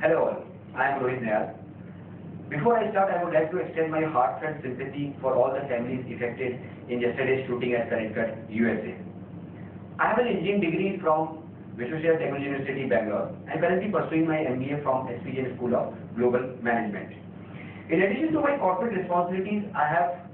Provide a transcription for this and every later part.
Hello all, I am Rohit Nayal. Before I start, I would like to extend my heartfelt sympathy for all the families affected in yesterday's shooting at Connecticut, USA. I have an engineering degree from Vishwashraya Technology University, Bangalore, and currently pursuing my MBA from Jain School of Global Management. In addition to my corporate responsibilities, I have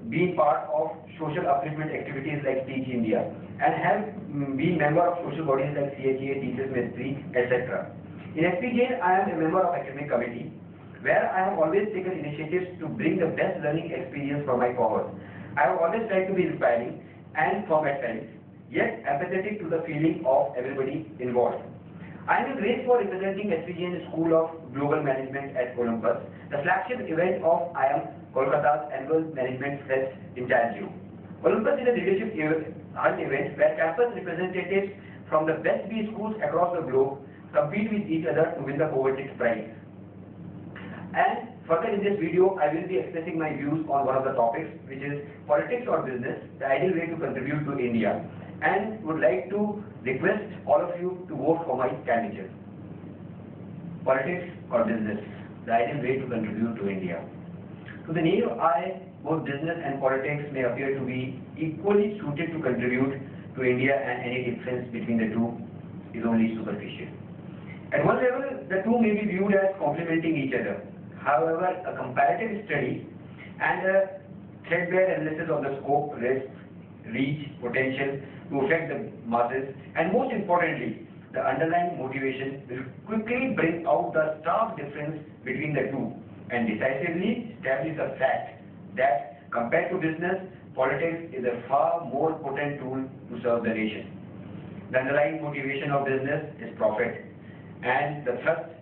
been part of social upliftment activities like Teach India and have been member of social bodies like CHA, Teachers Ministry, etc. In Jain, I am a member of academic committee where I have always taken initiatives to bring the best learning experience for my cohort. I have always tried to be inspiring and firm at times, yet empathetic to the feeling of everybody involved. I am graced for representing Jain School of Global Management at Olympus, the flagship event of IIM Kolkata's annual Management Fest in June. Olympus is a leadership event where campus representatives from the best B schools across the globe compete with each other to win the coveted prize. And further in this video, I will be expressing my views on one of the topics, which is politics or business, the ideal way to contribute to India, and would like to request all of you to vote for my candidature. Politics or business, the ideal way to contribute to India. To the naked eye, both business and politics may appear to be equally suited to contribute to India, and any difference between the two is only superficial. At one level, the two may be viewed as complementing each other. However, a comparative study and a threadbare analysis of the scope, risk, reach, potential to affect the masses, and most importantly, the underlying motivation will quickly bring out the stark difference between the two and decisively establish the fact that compared to business, politics is a far more potent tool to serve the nation. The underlying motivation of business is profit, and the thrust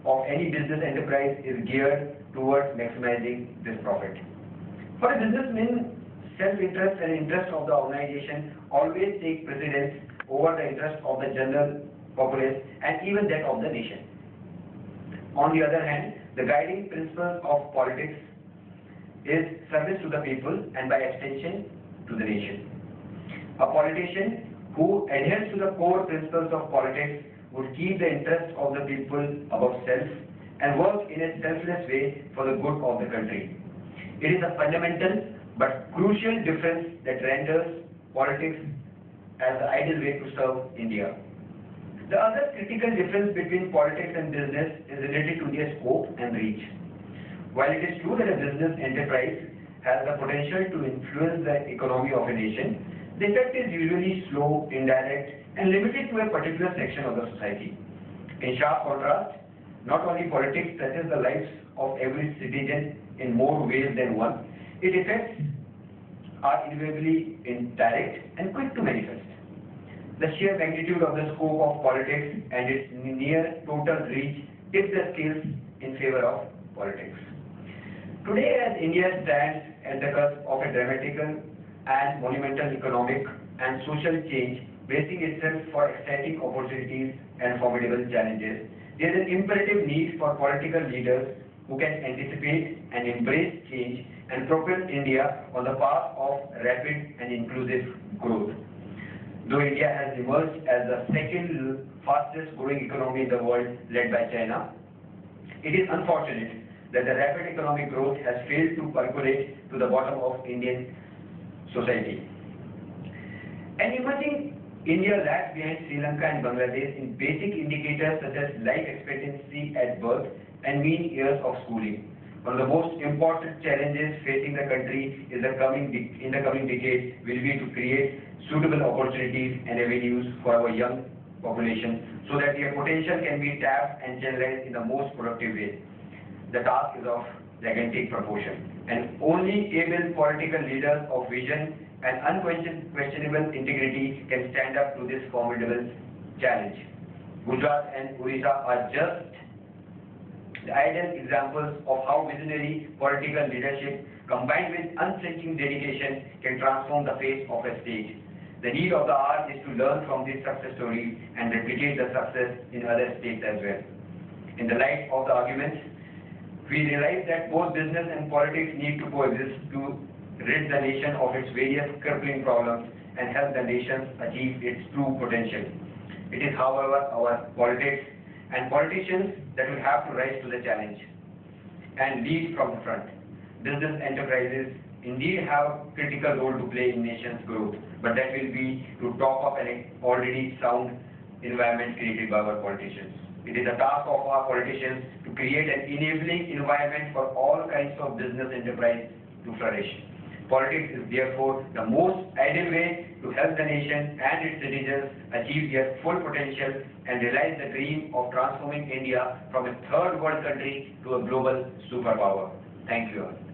of any business enterprise is geared towards maximizing this profit. For a businessman, self-interest and interest of the organization always take precedence over the interest of the general populace and even that of the nation. On the other hand, the guiding principle of politics is service to the people and by extension to the nation. A politician who adheres to the core principles of politics would keep the interests of the people above self and work in a selfless way for the good of the country. It is a fundamental but crucial difference that renders politics as the ideal way to serve India. The other critical difference between politics and business is related to their scope and reach. While it is true that a business enterprise has the potential to influence the economy of a nation, the effect is usually slow, indirect, and limited to a particular section of the society. In sharp contrast, not only politics touches the lives of every citizen in more ways than one, its effects are invariably indirect and quick to manifest. The sheer magnitude of the scope of politics and its near total reach tips the scales in favor of politics. Today, as India stands at the cusp of a dramatical and monumental economic and social change, bracing itself for exciting opportunities and formidable challenges, there is an imperative need for political leaders who can anticipate and embrace change and propel India on the path of rapid and inclusive growth. Though India has emerged as the second fastest growing economy in the world, led by China, it is unfortunate that the rapid economic growth has failed to percolate to the bottom of Indian society. An emerging India lags behind Sri Lanka and Bangladesh in basic indicators such as life expectancy at birth and mean years of schooling. One of the most important challenges facing the country in the coming decades will be to create suitable opportunities and avenues for our young population so that their potential can be tapped and channelized in the most productive way. The task is of gigantic proportion, and only able political leaders of vision and unquestionable integrity can stand up to this formidable challenge. Gujarat and Odisha are just the ideal examples of how visionary political leadership combined with unflinching dedication can transform the face of a state. The need of the hour is to learn from these success stories and replicate the success in other states as well. In the light of the arguments, we realize that both business and politics need to coexist to rid the nation of its various crippling problems and help the nation achieve its true potential. It is, however, our politics and politicians that will have to rise to the challenge and lead from the front. Business enterprises indeed have a critical role to play in nation's growth, but that will be to top up an already sound environment created by our politicians. It is a task of our politicians to create an enabling environment for all kinds of business enterprise to flourish. Politics is therefore the most ideal way to help the nation and its citizens achieve their full potential and realize the dream of transforming India from a third world country to a global superpower. Thank you all.